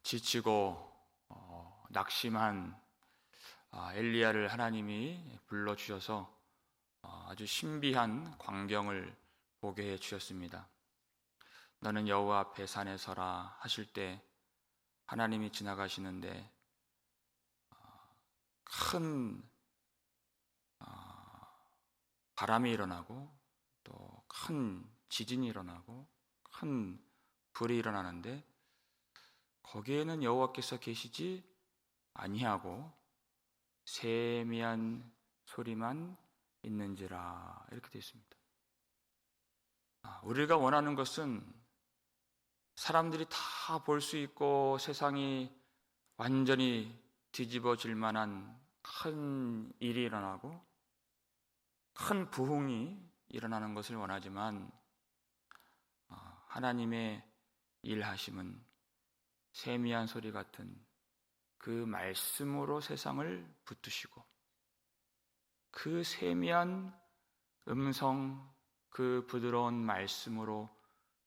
지치고 낙심한 엘리야를 하나님이 불러주셔서 아주 신비한 광경을 보게 해주셨습니다. 너는 여호와 앞에 산에 서라 하실 때 하나님이 지나가시는데 큰 바람이 일어나고 또 큰 지진이 일어나고 큰 불이 일어나는데 거기에는 여호와께서 계시지 아니하고 세미한 소리만 있는지라, 이렇게 되어 있습니다. 우리가 원하는 것은 사람들이 다 볼 수 있고 세상이 완전히 뒤집어질 만한 큰 일이 일어나고 큰 부흥이 일어나는 것을 원하지만 하나님의 일하심은 세미한 소리 같은 그 말씀으로 세상을 붙드시고 그 세미한 음성, 그 부드러운 말씀으로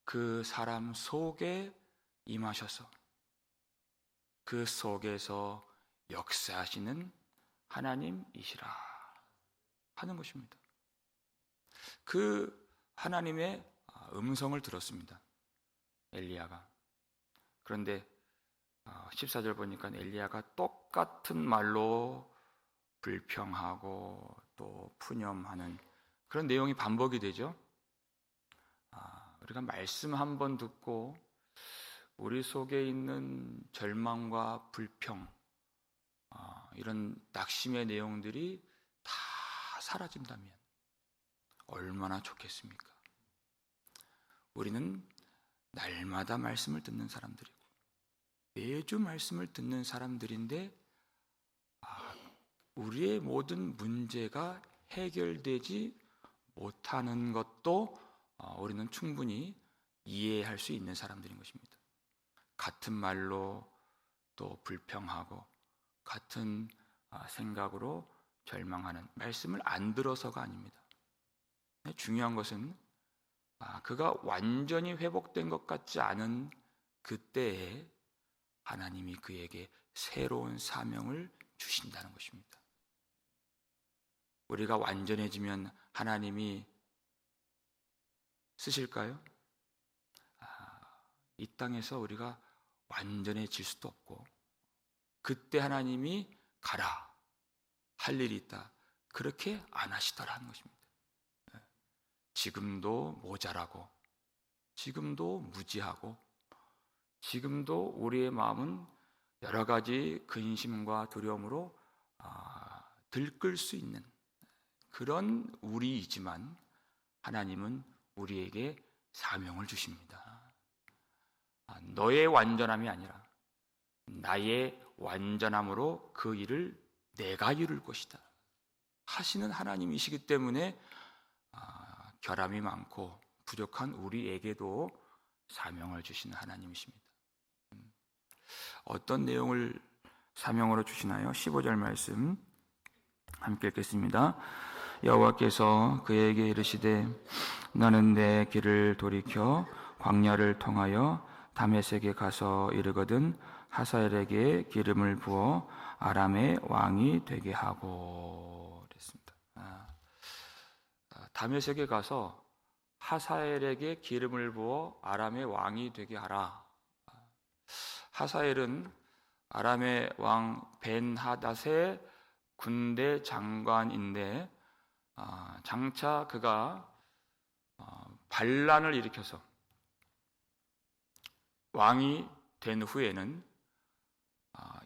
그 사람 속에 임하셔서 그 속에서 역사하시는 하나님이시라 하는 것입니다. 그 하나님의 음성을 들었습니다, 엘리야가. 그런데 14절 보니까 엘리야가 똑같은 말로 불평하고 또 푸념하는 그런 내용이 반복이 되죠. 우리가 말씀 한 번 듣고 우리 속에 있는 절망과 불평, 이런 낙심의 내용들이 다 사라진다면 얼마나 좋겠습니까? 우리는 날마다 말씀을 듣는 사람들이고 매주 말씀을 듣는 사람들인데 우리의 모든 문제가 해결되지 못하는 것도 우리는 충분히 이해할 수 있는 사람들인 것입니다. 같은 말로 또 불평하고 같은 생각으로 절망하는, 말씀을 안 들어서가 아닙니다. 중요한 것은 그가 완전히 회복된 것 같지 않은 그때에 하나님이 그에게 새로운 사명을 주신다는 것입니다. 우리가 완전해지면 하나님이 쓰실까요? 이 땅에서 우리가 완전해질 수도 없고 그때 하나님이 가라, 할 일이 있다, 그렇게 안 하시더라는 것입니다. 지금도 모자라고 지금도 무지하고 지금도 우리의 마음은 여러 가지 근심과 두려움으로 들끓 수 있는 그런 우리이지만 하나님은 우리에게 사명을 주십니다. 너의 완전함이 아니라 나의 완전함으로 그 일을 내가 이룰 것이다 하시는 하나님이시기 때문에 결함이 많고 부족한 우리에게도 사명을 주시는 하나님이십니다. 어떤 내용을 사명으로 주시나요? 15절 말씀 함께 읽겠습니다. 여호와께서 그에게 이르시되 너는 내 길을 돌이켜 광야를 통하여 다메섹에 가서 이르거든 하사엘에게 기름을 부어 아람의 왕이 되게 하고 그랬습니다. 다메섹에 가서 하사엘에게 기름을 부어 아람의 왕이 되게 하라. 하사엘은 아람의 왕 벤하닷의 군대 장관인데 장차 그가 반란을 일으켜서 왕이 된 후에는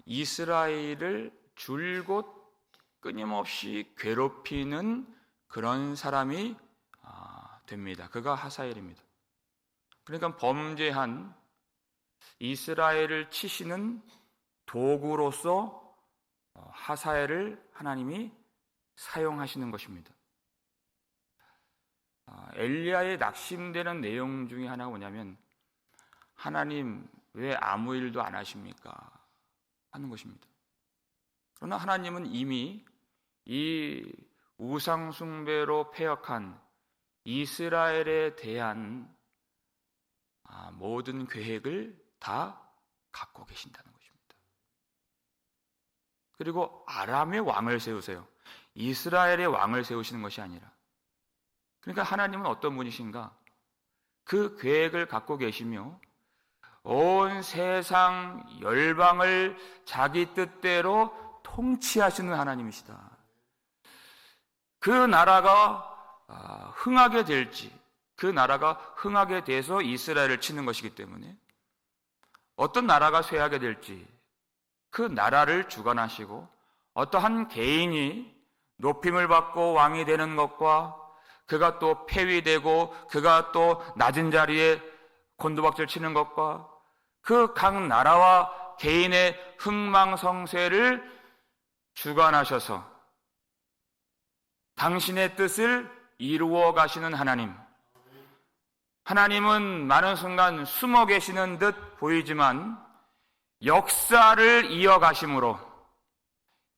이스라엘을 줄곧 끊임없이 괴롭히는 그런 사람이 됩니다. 그가 하사엘입니다. 그러니까 범죄한 이스라엘을 치시는 도구로서 하사엘을 하나님이 사용하시는 것입니다. 엘리야의 낙심되는 내용 중에 하나가 뭐냐면 하나님 왜 아무 일도 안 하십니까? 하는 것입니다. 그러나 하나님은 이미 이 우상 숭배로 패역한 이스라엘에 대한 모든 계획을 다 갖고 계신다는 것입니다. 그리고 아람의 왕을 세우세요. 이스라엘의 왕을 세우시는 것이 아니라. 그러니까 하나님은 어떤 분이신가? 그 계획을 갖고 계시며 온 세상 열방을 자기 뜻대로 통치하시는 하나님이시다. 그 나라가 흥하게 될지, 그 나라가 흥하게 돼서 이스라엘을 치는 것이기 때문에 어떤 나라가 쇠하게 될지 그 나라를 주관하시고 어떠한 개인이 높임을 받고 왕이 되는 것과 그가 또 폐위되고 그가 또 낮은 자리에 곤두박질 치는 것과 그 각 나라와 개인의 흥망성쇠를 주관하셔서 당신의 뜻을 이루어 가시는 하나님. 하나님은 많은 순간 숨어 계시는 듯 보이지만 역사를 이어가심으로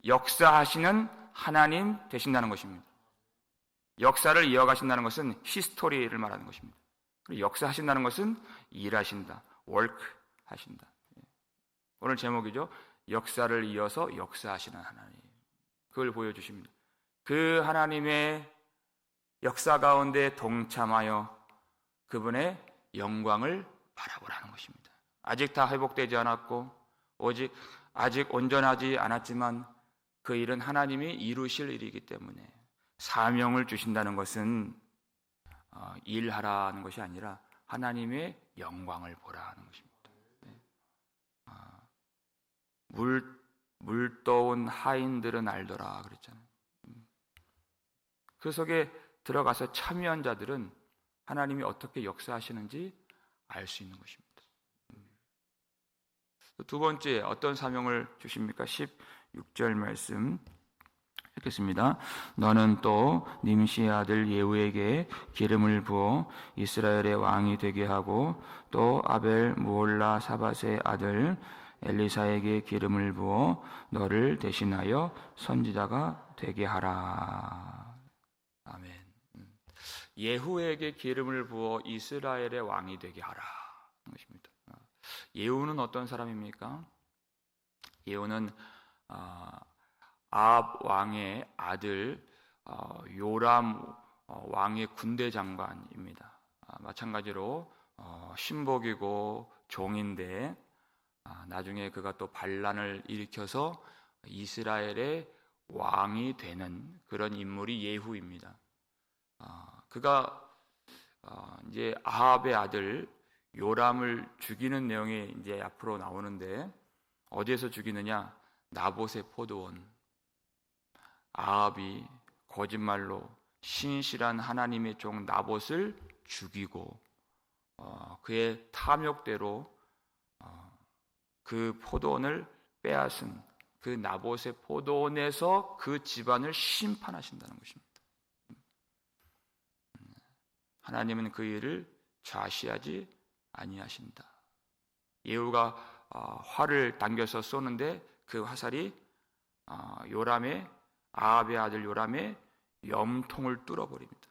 역사하시는 하나님 되신다는 것입니다. 역사를 이어가신다는 것은 히스토리를 말하는 것입니다. 그리고 역사하신다는 것은 일하신다, work 하신다. 오늘 제목이죠. 역사를 이어서 역사하시는 하나님. 그걸 보여주십니다. 그 하나님의 역사 가운데 동참하여 그분의 영광을 바라보라는 것입니다. 아직 다 회복되지 않았고 아직 온전하지 않았지만 그 일은 하나님이 이루실 일이기 때문에 사명을 주신다는 것은 일하라는 것이 아니라 하나님의 영광을 보라는 것입니다. 물떠온 하인들은 알더라 그랬잖아요. 그 속에 들어가서 참여한 자들은 하나님이 어떻게 역사하시는지 알 수 있는 것입니다. 두 번째 어떤 사명을 주십니까? 16절 말씀 읽겠습니다. 너는 또 님시의 아들 예후에게 기름을 부어 이스라엘의 왕이 되게 하고 또 아벨 무올라 사밧의 아들 엘리사에게 기름을 부어 너를 대신하여 선지자가 되게 하라. 아멘. 예후에게 기름을 부어 이스라엘의 왕이 되게 하라. 것입니다. 예후는 어떤 사람입니까? 예후는 아합 왕의 아들 요람 왕의 군대 장관입니다. 마찬가지로 신복이고 종인데 나중에 그가 또 반란을 일으켜서 이스라엘의 왕이 되는 그런 인물이 예후입니다. 그가 이제 아합의 아들 요람을 죽이는 내용이 이제 앞으로 나오는데 어디에서 죽이느냐? 나봇의 포도원. 아합이 거짓말로 신실한 하나님의 종 나봇을 죽이고 그의 탐욕대로 그 포도원을 빼앗은 그 나봇의 포도원에서 그 집안을 심판하신다는 것입니다. 하나님은 그 일을 좌시하지 아니하신다. 예후가 활을 당겨서 쏘는데 그 화살이 아합의 아들 요람의 염통을 뚫어버립니다.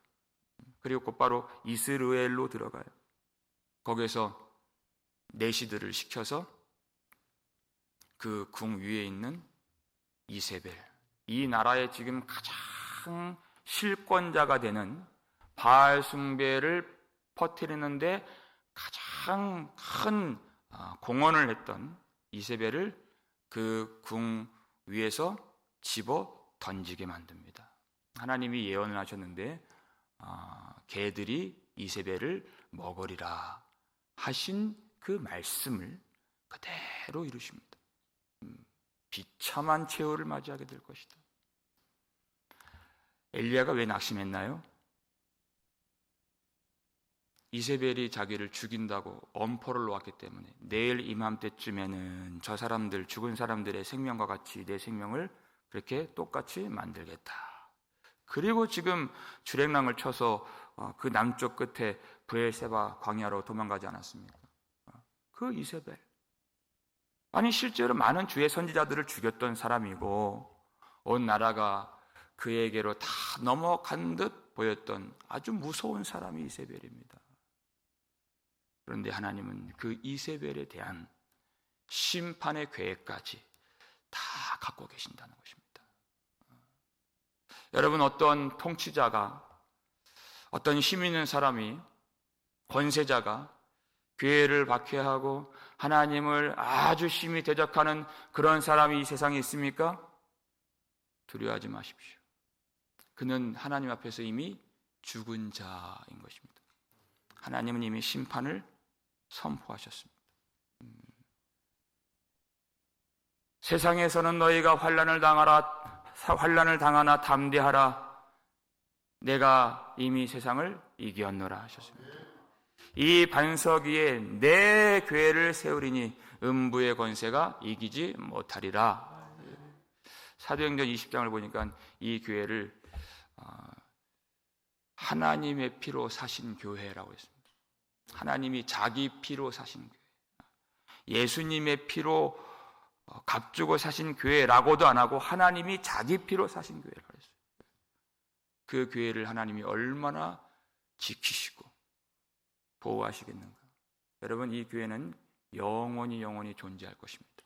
그리고 곧바로 이스라엘로 들어가요. 거기에서 내시들을 시켜서 그 궁 위에 있는 이세벨, 이 나라의 지금 가장 실권자가 되는 바알 숭배를 퍼뜨리는데 가장 큰 공헌을 했던 이세벨을 그 궁 위에서 집어 던지게 만듭니다. 하나님이 예언을 하셨는데 개들이 이세벨을 먹으리라 하신 그 말씀을 그대로 이루십니다. 비참한 최후를 맞이하게 될 것이다. 엘리야가 왜 낙심했나요? 이세벨이 자기를 죽인다고 엄포를 놓았기 때문에 내일 이맘때쯤에는 저 사람들, 죽은 사람들의 생명과 같이 내 생명을 그렇게 똑같이 만들겠다. 그리고 지금 주랭랑을 쳐서 그 남쪽 끝에 브엘세바 광야로 도망가지 않았습니까? 그 이세벨. 아니 실제로 많은 주의 선지자들을 죽였던 사람이고 온 나라가 그에게로 다 넘어간 듯 보였던 아주 무서운 사람이 이세벨입니다. 그런데 하나님은 그 이세벨에 대한 심판의 계획까지 다 갖고 계신다는 것입니다. 여러분, 어떤 통치자가, 어떤 힘 있는 사람이, 권세자가 교회를 박해하고 하나님을 아주 심히 대적하는 그런 사람이 이 세상에 있습니까? 두려워하지 마십시오. 그는 하나님 앞에서 이미 죽은 자인 것입니다. 하나님은 이미 심판을 선포하셨습니다. 세상에서는 너희가 환난을 당하나 담대하라. 내가 이미 세상을 이겼노라 하셨습니다. 이 반석 위에 내 교회를 세우리니 음부의 권세가 이기지 못하리라. 사도행전 20장을 보니까 이 교회를 하나님의 피로 사신 교회라고 했습니다. 하나님이 자기 피로 사신 교회, 예수님의 피로 값주고 사신 교회라고도 안 하고 하나님이 자기 피로 사신 교회라고 했어요. 그 교회를 하나님이 얼마나 지키시고 보호하시겠는가. 여러분, 이 교회는 영원히 존재할 것입니다.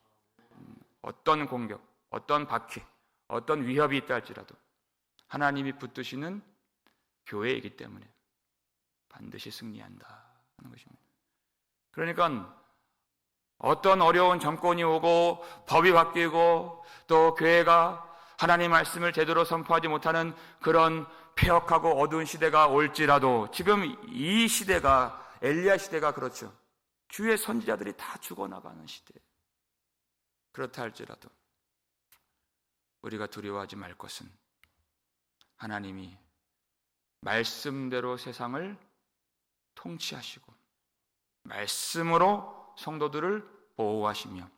어떤 공격, 어떤 박해, 어떤 위협이 있다 할지라도 하나님이 붙드시는 교회이기 때문에 반드시 승리한다 하는 것입니다. 그러니까 어떤 어려운 정권이 오고 법이 바뀌고 또 교회가 하나님의 말씀을 제대로 선포하지 못하는 그런 폐역하고 어두운 시대가 올지라도, 지금 이 시대가 엘리야 시대가 그렇죠. 주의 선지자들이 다 죽어나가는 시대. 그렇다 할지라도 우리가 두려워하지 말 것은 하나님이 말씀대로 세상을 통치하시고 말씀으로 성도들을 보호하시며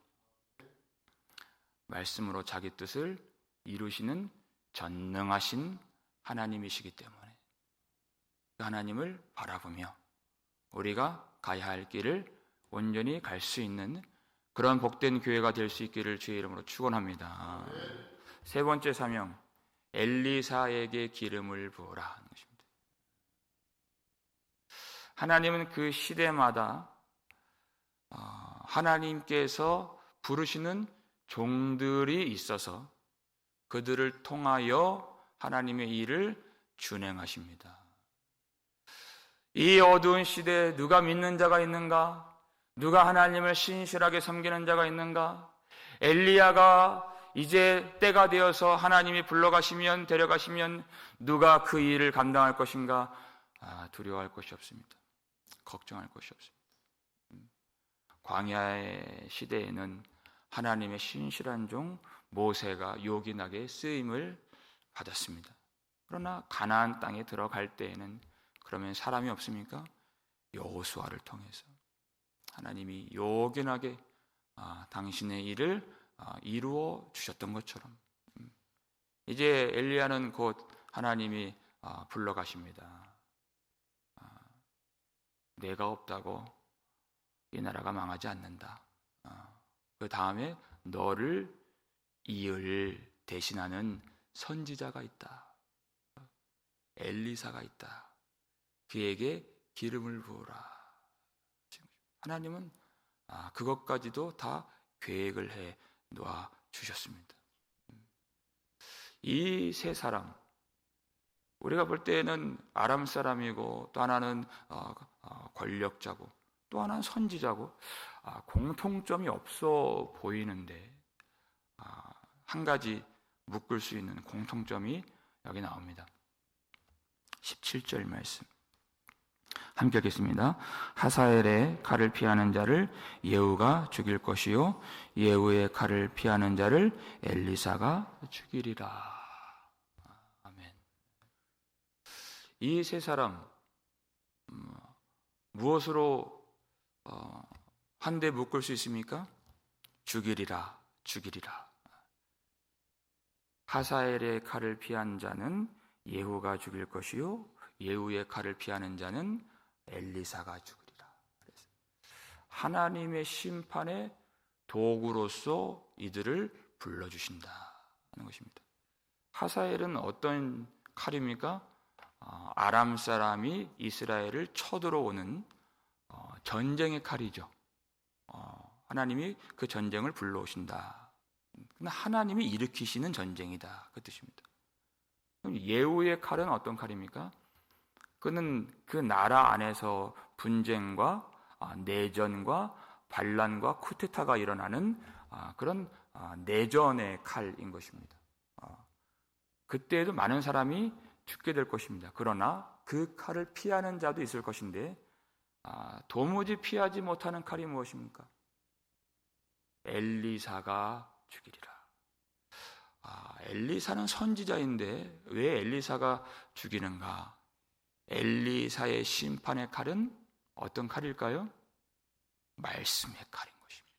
말씀으로 자기 뜻을 이루시는 전능하신 하나님이시기 때문에 그 하나님을 바라보며 우리가 가야 할 길을 온전히 갈 수 있는 그런 복된 교회가 될 수 있기를 주의 이름으로 축원합니다. 세 번째 사명, 엘리사에게 기름을 부으라 하는 것입니다. 하나님은 그 시대마다 하나님께서 부르시는 종들이 있어서 그들을 통하여 하나님의 일을 준행하십니다. 이 어두운 시대에 누가 믿는 자가 있는가? 누가 하나님을 신실하게 섬기는 자가 있는가? 엘리야가 이제 때가 되어서 하나님이 불러가시면 데려가시면 누가 그 일을 감당할 것인가? 두려워할 것이 없습니다. 걱정할 것이 없습니다. 광야의 시대에는 하나님의 신실한 종 모세가 요긴하게 쓰임을 받았습니다. 그러나 가나안 땅에 들어갈 때에는 그러면 사람이 없습니까? 여호수아를 통해서 하나님이 요긴하게 당신의 일을 이루어 주셨던 것처럼 이제 엘리야는 곧 하나님이 불러가십니다. 내가 없다고 이 나라가 망하지 않는다. 그 다음에 너를 이을 대신하는 선지자가 있다. 엘리사가 있다. 그에게 기름을 부으라. 하나님은 그것까지도 다 계획을 해 놓아 주셨습니다. 이 세 사람, 우리가 볼 때는 아람 사람이고 또 하나는 권력자고 또 하나는 선지자고 공통점이 없어 보이는데 한 가지 묶을 수 있는 공통점이 여기 나옵니다. 17절 말씀 함께 읽겠습니다. 하사엘의 칼을 피하는 자를 예후가 죽일 것이요 예후의 칼을 피하는 자를 엘리사가 죽이리라. 아멘. 이 세 사람 무엇으로 한데 묶을 수 있습니까? 죽이리라. 하사엘의 칼을 피한 자는 예후가 죽일 것이요 예후의 칼을 피하는 자는 엘리사가 죽으리라. 하나님의 심판의 도구로서 이들을 불러주신다 하는 것입니다. 하사엘은 어떤 칼입니까? 아람 사람이 이스라엘을 쳐들어오는 전쟁의 칼이죠. 하나님이 그 전쟁을 불러오신다. 하나님이 일으키시는 전쟁이다. 그 뜻입니다. 그럼 예후의 칼은 어떤 칼입니까? 그는 그 나라 안에서 분쟁과 내전과 반란과 쿠데타가 일어나는 그런 내전의 칼인 것입니다. 그때에도 많은 사람이 죽게 될 것입니다. 그러나 그 칼을 피하는 자도 있을 것인데 도무지 피하지 못하는 칼이 무엇입니까? 엘리사가 죽이리라. 엘리사는 선지자인데 왜 엘리사가 죽이는가? 엘리사의 심판의 칼은 어떤 칼일까요? 말씀의 칼인 것입니다.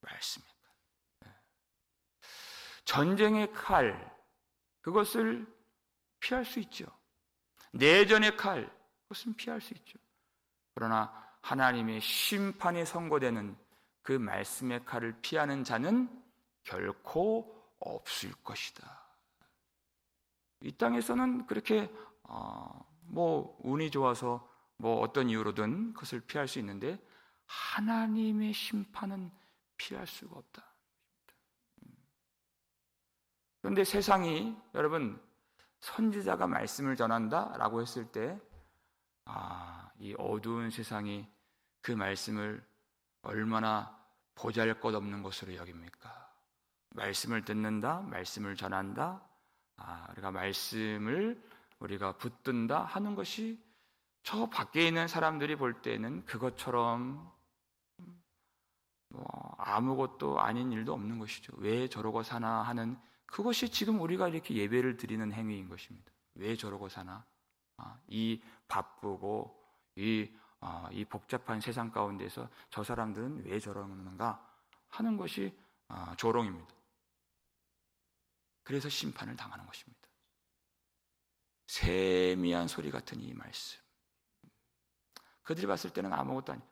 말씀의 칼. 전쟁의 칼, 그것을 피할 수 있죠. 내전의 칼, 그것은 피할 수 있죠. 그러나 하나님의 심판이 선고되는 그 말씀의 칼을 피하는 자는 결코 없을 것이다. 이 땅에서는 그렇게 운이 좋아서 어떤 이유로든 그것을 피할 수 있는데 하나님의 심판은 피할 수가 없다. 그런데 세상이 여러분 선지자가 말씀을 전한다라고 했을 때 이 어두운 세상이 그 말씀을 얼마나 보잘것없는 것으로 여깁니까? 말씀을 듣는다, 말씀을 전한다, 우리가 말씀을 우리가 붙든다 하는 것이 저 밖에 있는 사람들이 볼 때는 그것처럼 아무것도 아닌 일도 없는 것이죠. 왜 저러고 사나 하는 그것이 지금 우리가 이렇게 예배를 드리는 행위인 것입니다. 왜 저러고 사나? 이 바쁘고 이 복잡한 세상 가운데서 저 사람들은 왜 저러는가 하는 것이 조롱입니다. 그래서 심판을 당하는 것입니다. 세미한 소리 같은 이 말씀, 그들이 봤을 때는 아무것도 아니에요.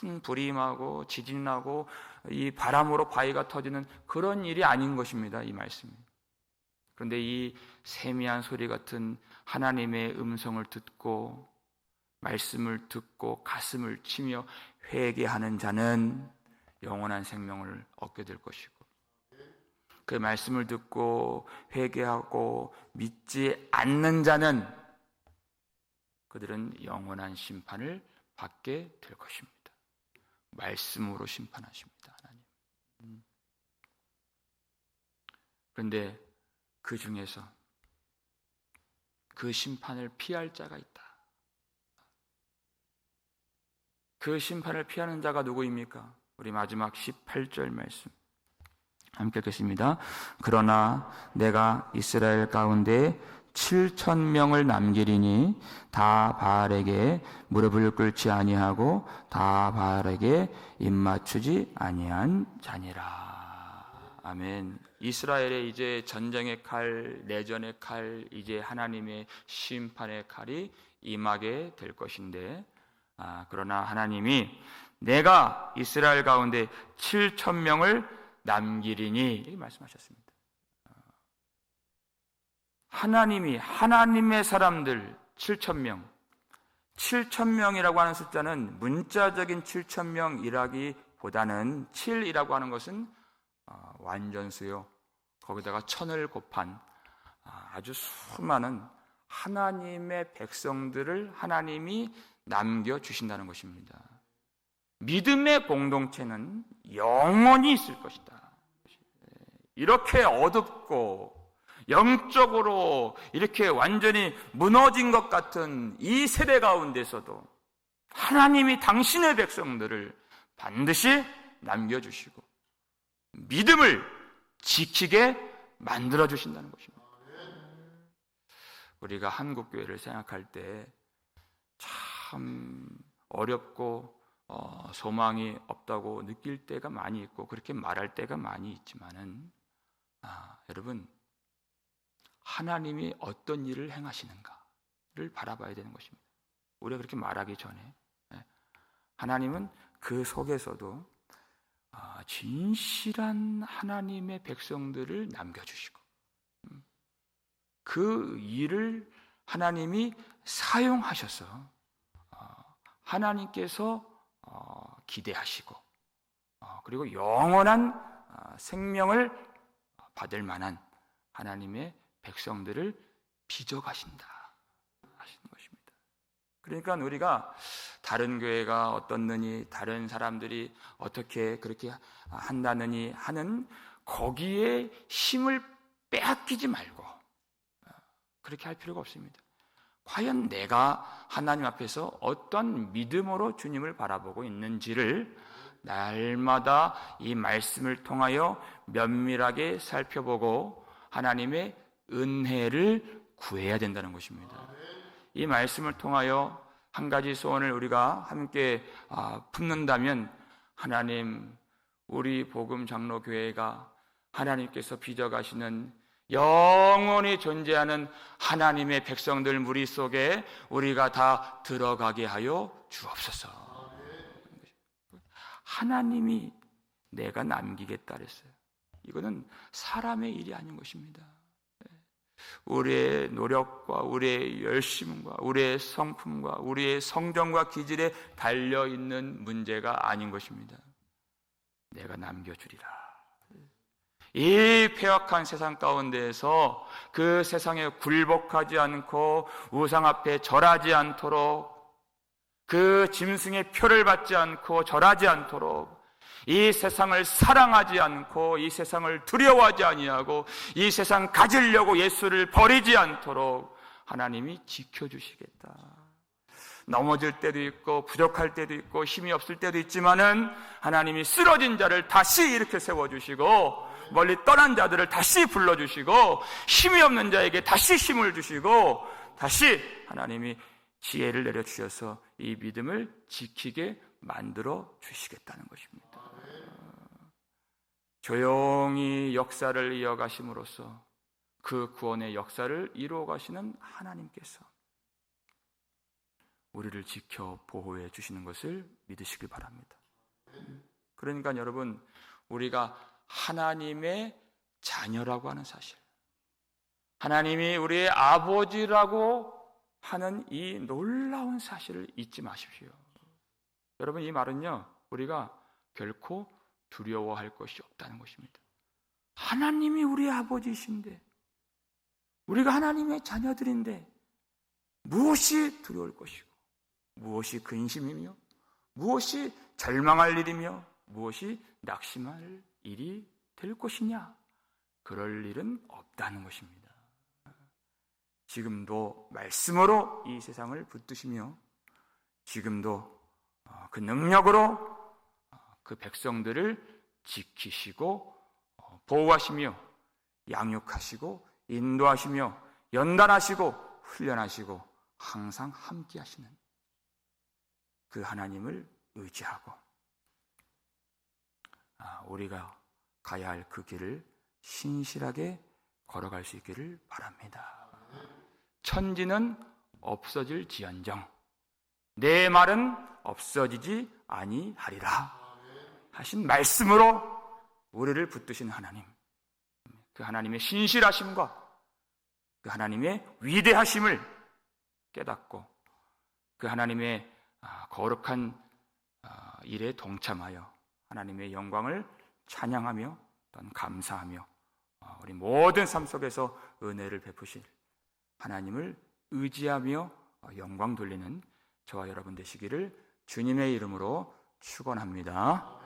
큰 불이 임하고 지진이 나고 이 바람으로 바위가 터지는 그런 일이 아닌 것입니다. 이 말씀이. 그런데 이 세미한 소리 같은 하나님의 음성을 듣고 말씀을 듣고 가슴을 치며 회개하는 자는 영원한 생명을 얻게 될 것이고, 그 말씀을 듣고 회개하고 믿지 않는 자는 그들은 영원한 심판을 받게 될 것입니다. 말씀으로 심판하십니다, 하나님. 그런데 그 중에서 그 심판을 피할 자가 있다. 그 심판을 피하는 자가 누구입니까? 우리 마지막 18절 말씀 함께 읽겠습니다. 그러나 내가 이스라엘 가운데 7,000명을 남기리니 다 바알에게 무릎을 꿇지 아니하고 다 바알에게 입맞추지 아니한 자니라. 아멘. 이스라엘의 이제 전쟁의 칼, 내전의 칼, 이제 하나님의 심판의 칼이 임하게 될 것인데, 그러나 하나님이 내가 이스라엘 가운데 7,000명을 남기리니 이렇게 말씀하셨습니다. 하나님이 하나님의 사람들 7,000명, 7,000명이라고 하는 숫자는 문자적인 7,000명이라기보다는 7이라고 하는 것은 완전수요. 거기다가 1000을 곱한 아주 수많은 하나님의 백성들을 하나님이 남겨주신다는 것입니다. 믿음의 공동체는 영원히 있을 것이다. 이렇게 어둡고 영적으로 이렇게 완전히 무너진 것 같은 이 세대 가운데서도 하나님이 당신의 백성들을 반드시 남겨주시고 믿음을 지키게 만들어주신다는 것입니다. 우리가 한국교회를 생각할 때 참 어렵고 소망이 없다고 느낄 때가 많이 있고 그렇게 말할 때가 많이 있지만은 여러분, 하나님이 어떤 일을 행하시는가를 바라봐야 되는 것입니다. 우리가 그렇게 말하기 전에 하나님은 그 속에서도 진실한 하나님의 백성들을 남겨주시고 그 일을 하나님이 사용하셔서 하나님께서 기대하시고 그리고 영원한 생명을 받을 만한 하나님의 백성들을 빚어가신다 하시는 것입니다. 그러니까 우리가 다른 교회가 어떻느니, 다른 사람들이 어떻게 그렇게 한다느니 하는 거기에 힘을 빼앗기지 말고 그렇게 할 필요가 없습니다. 과연 내가 하나님 앞에서 어떤 믿음으로 주님을 바라보고 있는지를 날마다 이 말씀을 통하여 면밀하게 살펴보고 하나님의 은혜를 구해야 된다는 것입니다. 이 말씀을 통하여 한 가지 소원을 우리가 함께 품는다면, 하나님, 우리 복음 장로교회가 하나님께서 빚어가시는 영원히 존재하는 하나님의 백성들 무리 속에 우리가 다 들어가게 하여 주옵소서. 하나님이 내가 남기겠다 그랬어요. 이거는 사람의 일이 아닌 것입니다. 우리의 노력과 우리의 열심과 우리의 성품과 우리의 성정과 기질에 달려있는 문제가 아닌 것입니다. 내가 남겨주리라. 이 폐역한 세상 가운데에서 그 세상에 굴복하지 않고 우상 앞에 절하지 않도록, 그 짐승의 표를 받지 않고 절하지 않도록, 이 세상을 사랑하지 않고 이 세상을 두려워하지 아니하고 이 세상 가지려고 예수를 버리지 않도록 하나님이 지켜주시겠다. 넘어질 때도 있고 부족할 때도 있고 힘이 없을 때도 있지만은 하나님이 쓰러진 자를 다시 일으켜 세워주시고 멀리 떠난 자들을 다시 불러주시고 힘이 없는 자에게 다시 힘을 주시고 다시 하나님이 지혜를 내려주셔서 이 믿음을 지키게 만들어 주시겠다는 것입니다. 조용히 역사를 이어가심으로써 그 구원의 역사를 이루어 가시는 하나님께서 우리를 지켜 보호해 주시는 것을 믿으시길 바랍니다. 그러니까 여러분, 우리가 하나님의 자녀라고 하는 사실, 하나님이 우리의 아버지라고 하는 이 놀라운 사실을 잊지 마십시오. 여러분, 이 말은요, 우리가 결코 두려워할 것이 없다는 것입니다. 하나님이 우리의 아버지이신데, 우리가 하나님의 자녀들인데 무엇이 두려울 것이고, 무엇이 근심이며, 무엇이 절망할 일이며, 무엇이 낙심할 일이 될 것이냐? 그럴 일은 없다는 것입니다. 지금도 말씀으로 이 세상을 붙드시며, 지금도 그 능력으로 그 백성들을 지키시고 보호하시며 양육하시고 인도하시며 연단하시고 훈련하시고 항상 함께 하시는 그 하나님을 의지하고 우리가 가야 할 그 길을 신실하게 걸어갈 수 있기를 바랍니다. 천지는 없어질지언정 내 말은 없어지지 아니하리라 하신 말씀으로 우리를 붙드신 하나님, 그 하나님의 신실하심과 그 하나님의 위대하심을 깨닫고 그 하나님의 거룩한 일에 동참하여 하나님의 영광을 찬양하며 또한 감사하며 우리 모든 삶 속에서 은혜를 베푸실 하나님을 의지하며 영광 돌리는 저와 여러분 되시기를 주님의 이름으로 축원합니다.